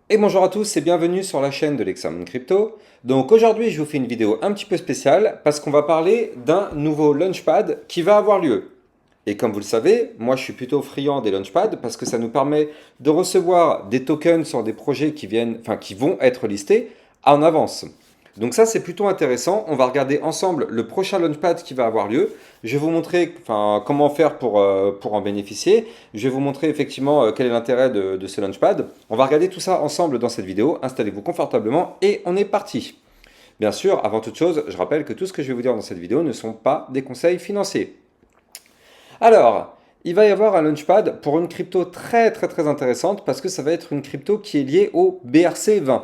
Et bonjour à tous et bienvenue sur la chaîne de l'Examen Crypto. Donc aujourd'hui je vous fais une vidéo un petit peu spéciale parce qu'on va parler d'un nouveau Launchpad qui va avoir lieu. Et comme vous le savez, moi je suis plutôt friand des Launchpads parce que ça nous permet de recevoir des tokens sur des projets qui vont être listés en avance. Donc ça c'est plutôt intéressant. On va regarder ensemble le prochain Launchpad qui va avoir lieu. Je vais vous montrer comment faire pour en bénéficier. Je vais vous montrer effectivement quel est l'intérêt de ce Launchpad. On va regarder tout ça ensemble dans cette vidéo. Installez-vous confortablement et on est parti. Bien sûr, avant toute chose, je rappelle que tout ce que je vais vous dire dans cette vidéo ne sont pas des conseils financiers. Alors, il va y avoir un Launchpad pour une crypto très intéressante parce que ça va être une crypto qui est liée au BRC20.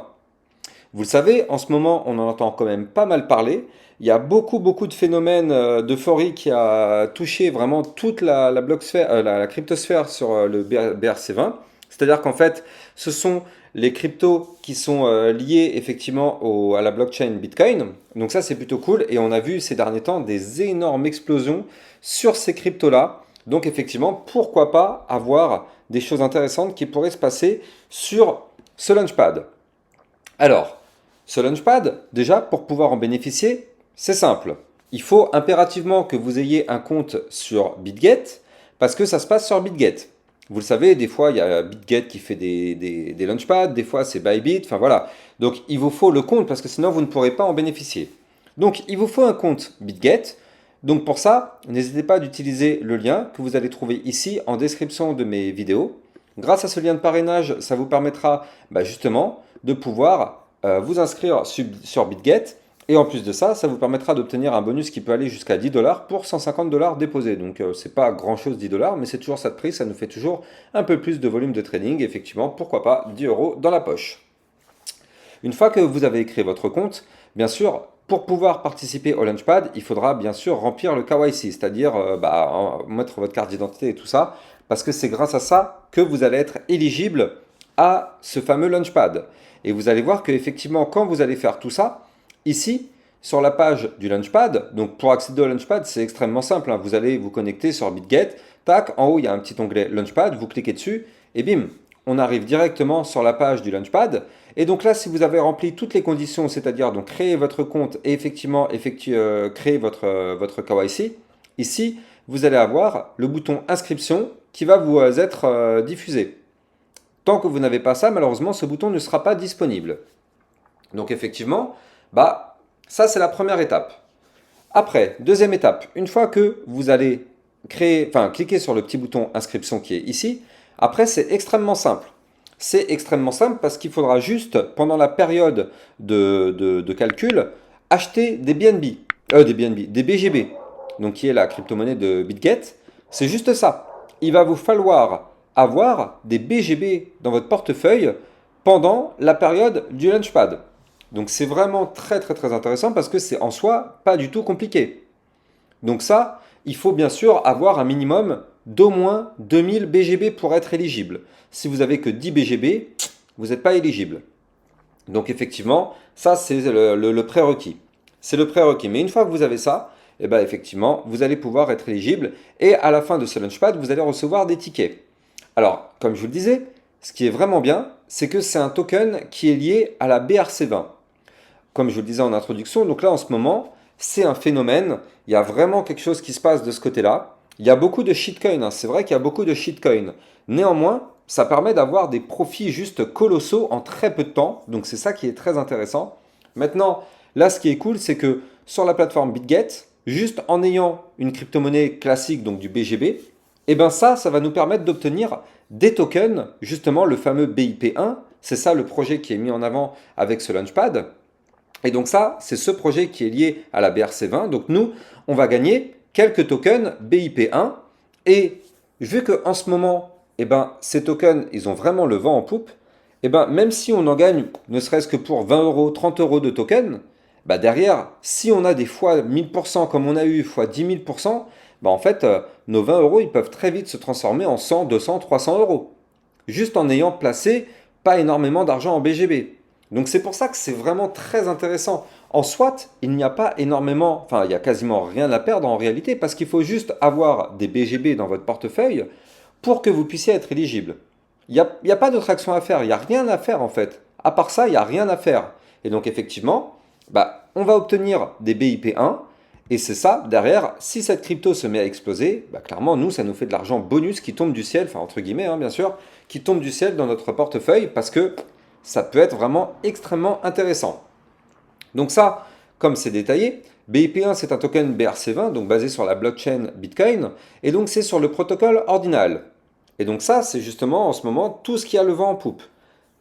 Vous le savez, en ce moment, on en entend quand même pas mal parler. Il y a beaucoup de phénomènes d'euphorie qui a touché vraiment toute la blocksphère, la cryptosphère sur le BRC20. C'est-à-dire qu'en fait, ce sont les cryptos qui sont liés effectivement à la blockchain Bitcoin. Donc ça, c'est plutôt cool. Et on a vu ces derniers temps des énormes explosions sur ces cryptos-là. Donc effectivement, pourquoi pas avoir des choses intéressantes qui pourraient se passer sur ce Launchpad. Alors, ce Launchpad, déjà, pour pouvoir en bénéficier, c'est simple. Il faut impérativement que vous ayez un compte sur BitGet, parce que ça se passe sur BitGet. Vous le savez, des fois, il y a BitGet qui fait des Launchpads, des fois, c'est Bybit, enfin voilà. Donc, il vous faut le compte, parce que sinon, vous ne pourrez pas en bénéficier. Donc, il vous faut un compte BitGet. Donc, pour ça, n'hésitez pas d'utiliser le lien que vous allez trouver ici en description de mes vidéos. Grâce à ce lien de parrainage, ça vous permettra justement de pouvoir vous inscrire sur BitGet. Et en plus de ça, ça vous permettra d'obtenir un bonus qui peut aller jusqu'à 10 dollars pour 150 dollars déposés. Donc c'est pas grand chose 10 dollars, mais c'est toujours ça de prix, ça nous fait toujours un peu plus de volume de trading. Effectivement, pourquoi pas 10 euros dans la poche. Une fois que vous avez créé votre compte, bien sûr, pour pouvoir participer au Launchpad, il faudra bien sûr remplir le KYC, c'est-à-dire mettre votre carte d'identité et tout ça, parce que c'est grâce à ça que vous allez être éligible à ce fameux Launchpad. Et vous allez voir qu'effectivement, quand vous allez faire tout ça, ici, sur la page du Launchpad, donc pour accéder au Launchpad, c'est extrêmement simple, hein. Vous allez vous connecter sur BitGet, tac, en haut, il y a un petit onglet Launchpad, vous cliquez dessus, et bim, on arrive directement sur la page du Launchpad. Et donc là, si vous avez rempli toutes les conditions, c'est-à-dire donc créer votre compte et effectivement créer votre KYC, ici, vous allez avoir le bouton inscription qui va vous être diffusé. Tant que vous n'avez pas ça, malheureusement, ce bouton ne sera pas disponible. Donc effectivement, ça c'est la première étape. Après, deuxième étape, une fois que vous allez cliquer sur le petit bouton inscription qui est ici, après c'est extrêmement simple. C'est extrêmement simple parce qu'il faudra juste, pendant la période de calcul, acheter des BNB, des BGB, donc qui est la crypto-monnaie de BitGet. C'est juste ça. Il va vous falloir avoir des BGB dans votre portefeuille pendant la période du Launchpad. Donc c'est vraiment très intéressant parce que c'est en soi pas du tout compliqué. Donc ça, il faut bien sûr avoir un minimum d'au moins 2000 BGB pour être éligible. Si vous avez que 10 BGB, vous n'êtes pas éligible. Donc effectivement, ça c'est le prérequis. C'est le prérequis. Mais une fois que vous avez ça, effectivement, vous allez pouvoir être éligible. Et à la fin de ce Launchpad, vous allez recevoir des tickets. Alors, comme je vous le disais, ce qui est vraiment bien, c'est que c'est un token qui est lié à la BRC20. Comme je vous le disais en introduction, donc là en ce moment, c'est un phénomène. Il y a vraiment quelque chose qui se passe de ce côté-là. Il y a beaucoup de shitcoins, hein. C'est vrai qu'il y a beaucoup de shitcoins. Néanmoins, ça permet d'avoir des profits juste colossaux en très peu de temps. Donc c'est ça qui est très intéressant. Maintenant, là ce qui est cool, c'est que sur la plateforme BitGet, juste en ayant une crypto-monnaie classique, donc du BGB, ça va nous permettre d'obtenir des tokens, justement le fameux BIP1. C'est ça le projet qui est mis en avant avec ce Launchpad. Et donc ça, c'est ce projet qui est lié à la BRC20. Donc nous, on va gagner quelques tokens BIP1. Et vu qu'en ce moment, ces tokens, ils ont vraiment le vent en poupe, même si on en gagne ne serait-ce que pour 20 euros, 30 euros de tokens, derrière, si on a des fois 1000% comme on a eu, fois 10 000%, en fait, nos 20 euros, ils peuvent très vite se transformer en 100, 200, 300 euros. Juste en ayant placé pas énormément d'argent en BGB. Donc c'est pour ça que c'est vraiment très intéressant. En soit, il n'y a pas énormément, il n'y a quasiment rien à perdre en réalité parce qu'il faut juste avoir des BGB dans votre portefeuille pour que vous puissiez être éligible. Il y a pas d'autre action à faire, il n'y a rien à faire en fait. À part ça, il n'y a rien à faire. Et donc effectivement, bah, on va obtenir des BIP1, et c'est ça, derrière, si cette crypto se met à exploser, bah, clairement, nous, ça nous fait de l'argent bonus qui tombe du ciel, enfin entre guillemets, hein, bien sûr, qui tombe du ciel dans notre portefeuille, parce que ça peut être vraiment extrêmement intéressant. Donc ça, comme c'est détaillé, BIP1 c'est un token BRC20, donc basé sur la blockchain Bitcoin, et donc c'est sur le protocole ordinal. Et donc ça, c'est justement en ce moment tout ce qui a le vent en poupe.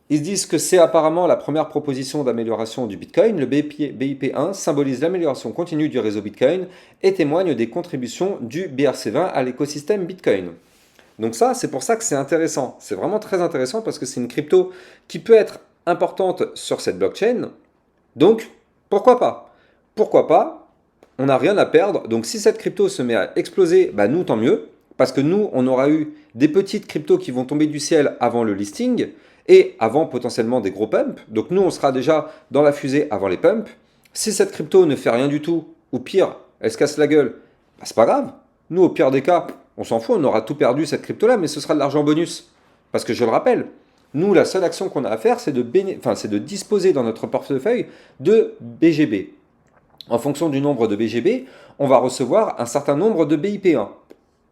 Ils se disent que c'est apparemment la première proposition d'amélioration du Bitcoin. Le BIP1 symbolise l'amélioration continue du réseau Bitcoin et témoigne des contributions du BRC20 à l'écosystème Bitcoin. Donc ça, c'est pour ça que c'est intéressant. C'est vraiment très intéressant parce que c'est une crypto qui peut être importante sur cette blockchain. Donc, pourquoi pas? Pourquoi pas? On n'a rien à perdre. Donc si cette crypto se met à exploser, bah nous, tant mieux. Parce que nous, on aura eu des petites cryptos qui vont tomber du ciel avant le listing et avant potentiellement des gros pumps. Donc nous, on sera déjà dans la fusée avant les pumps. Si cette crypto ne fait rien du tout, ou pire, elle se casse la gueule, bah c'est pas grave. Nous, au pire des cas, on s'en fout, on aura tout perdu cette crypto-là, mais ce sera de l'argent bonus. Parce que je le rappelle, nous, la seule action qu'on a à faire, c'est de disposer dans notre portefeuille de BGB. En fonction du nombre de BGB, on va recevoir un certain nombre de BIP1.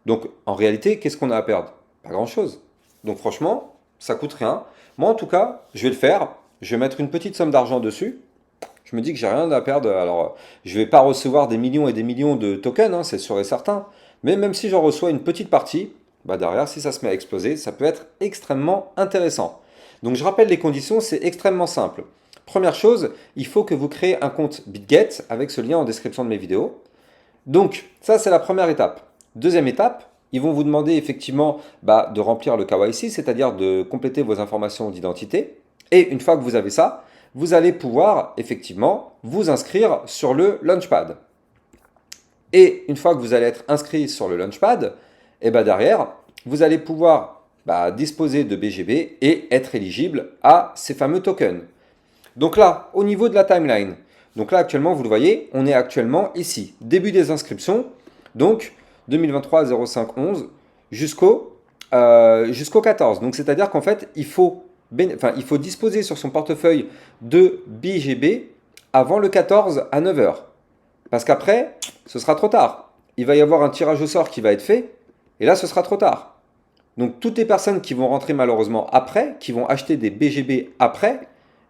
Donc, en réalité, qu'est-ce qu'on a à perdre? Pas grand-chose. Donc, franchement, ça coûte rien. Moi, en tout cas, je vais le faire. Je vais mettre une petite somme d'argent dessus. Je me dis que j'ai rien à perdre. Alors, je ne vais pas recevoir des millions et des millions de tokens, hein, c'est sûr et certain. Mais même si j'en reçois une petite partie, bah derrière, si ça se met à exploser, ça peut être extrêmement intéressant. Donc, je rappelle les conditions, c'est extrêmement simple. Première chose, il faut que vous créez un compte BitGet avec ce lien en description de mes vidéos. Donc, ça, c'est la première étape. Deuxième étape, ils vont vous demander effectivement de remplir le KYC, c'est-à-dire de compléter vos informations d'identité. Et une fois que vous avez ça, vous allez pouvoir effectivement vous inscrire sur le Launchpad. Et une fois que vous allez être inscrit sur le Launchpad, et derrière, vous allez pouvoir disposer de BGB et être éligible à ces fameux tokens. Donc là, au niveau de la timeline, donc là actuellement, vous le voyez, on est actuellement ici, début des inscriptions, donc 2023 05 11 jusqu'au 14. Donc c'est-à-dire qu'en fait, il faut disposer sur son portefeuille de BGB avant le 14 à 9 heures. Parce qu'après, ce sera trop tard. Il va y avoir un tirage au sort qui va être fait, et là, ce sera trop tard. Donc toutes les personnes qui vont rentrer malheureusement après, qui vont acheter des BGB après,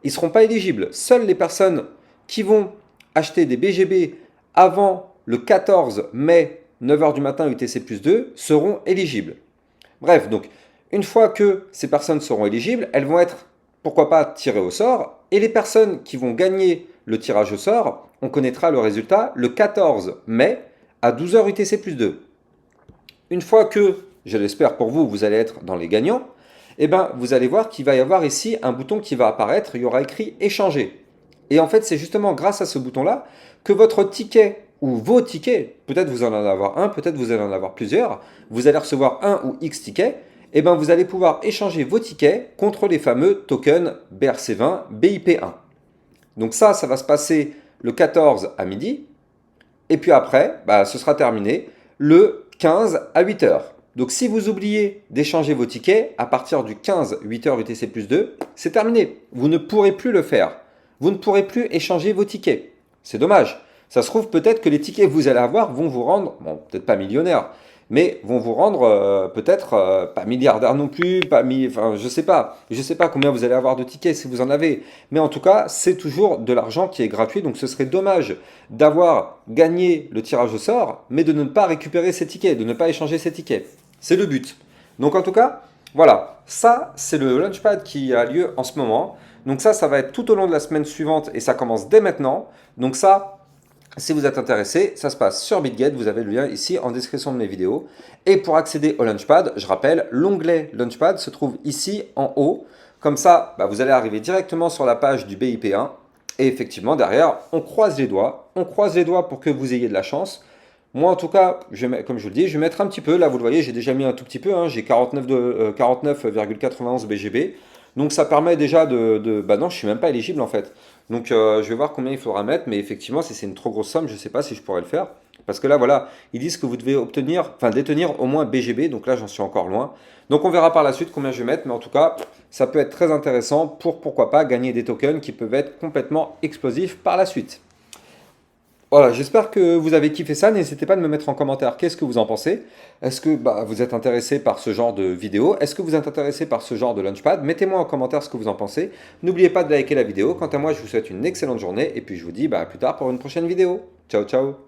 ils ne seront pas éligibles. Seules les personnes qui vont acheter des BGB avant le 14 mai, 9h du matin UTC plus 2, seront éligibles. Bref, donc une fois que ces personnes seront éligibles, elles vont être, pourquoi pas, tirées au sort. Et les personnes qui vont gagner le tirage au sort, on connaîtra le résultat le 14 mai à 12h UTC plus 2. Une fois que, je l'espère pour vous, vous allez être dans les gagnants, vous allez voir qu'il va y avoir ici un bouton qui va apparaître, il y aura écrit échanger. Et en fait, c'est justement grâce à ce bouton-là que votre ticket ou vos tickets, peut-être vous en avoir un, peut-être vous allez en avoir plusieurs, vous allez recevoir un ou X tickets, vous allez pouvoir échanger vos tickets contre les fameux tokens BRC20 BIP1. Donc ça va se passer le 14 à midi, et puis après, ce sera terminé le 15 à 8 heures. Donc si vous oubliez d'échanger vos tickets, à partir du 15 8h UTC plus 2, c'est terminé. Vous ne pourrez plus le faire. Vous ne pourrez plus échanger vos tickets. C'est dommage. Ça se trouve peut-être que les tickets que vous allez avoir vont vous rendre, bon, peut-être pas millionnaire, mais vont vous rendre peut-être pas milliardaire non plus, enfin je sais pas combien vous allez avoir de tickets si vous en avez, mais en tout cas c'est toujours de l'argent qui est gratuit, donc ce serait dommage d'avoir gagné le tirage au sort, mais de ne pas récupérer ces tickets, de ne pas échanger ces tickets. C'est le but. Donc en tout cas, voilà, ça c'est le Launchpad qui a lieu en ce moment. Donc ça va être tout au long de la semaine suivante et ça commence dès maintenant. Donc ça, si vous êtes intéressé, ça se passe sur BitGet, vous avez le lien ici en description de mes vidéos. Et pour accéder au Launchpad, je rappelle, l'onglet Launchpad se trouve ici en haut. Comme ça, vous allez arriver directement sur la page du BIP1. Et effectivement, derrière, on croise les doigts. On croise les doigts pour que vous ayez de la chance. Moi, en tout cas, comme je vous le dis, je vais mettre un petit peu. Là, vous le voyez, j'ai déjà mis un tout petit peu. Hein, j'ai 49,91 BGB. Donc, ça permet déjà non, je ne suis même pas éligible en fait. Donc, je vais voir combien il faudra mettre. Mais effectivement, si c'est une trop grosse somme, je ne sais pas si je pourrais le faire. Parce que là, voilà, ils disent que vous devez obtenir, enfin détenir au moins BGB, donc là j'en suis encore loin. Donc on verra par la suite combien je vais mettre, mais en tout cas, ça peut être très intéressant pour pourquoi pas gagner des tokens qui peuvent être complètement explosifs par la suite. Voilà, j'espère que vous avez kiffé ça. N'hésitez pas de me mettre en commentaire qu'est-ce que vous en pensez. Est-ce que vous êtes intéressé par ce genre de vidéo? Est-ce que vous êtes intéressé par ce genre de Launchpad? Mettez-moi en commentaire ce que vous en pensez. N'oubliez pas de liker la vidéo. Quant à moi, je vous souhaite une excellente journée et puis je vous dis à plus tard pour une prochaine vidéo. Ciao, ciao!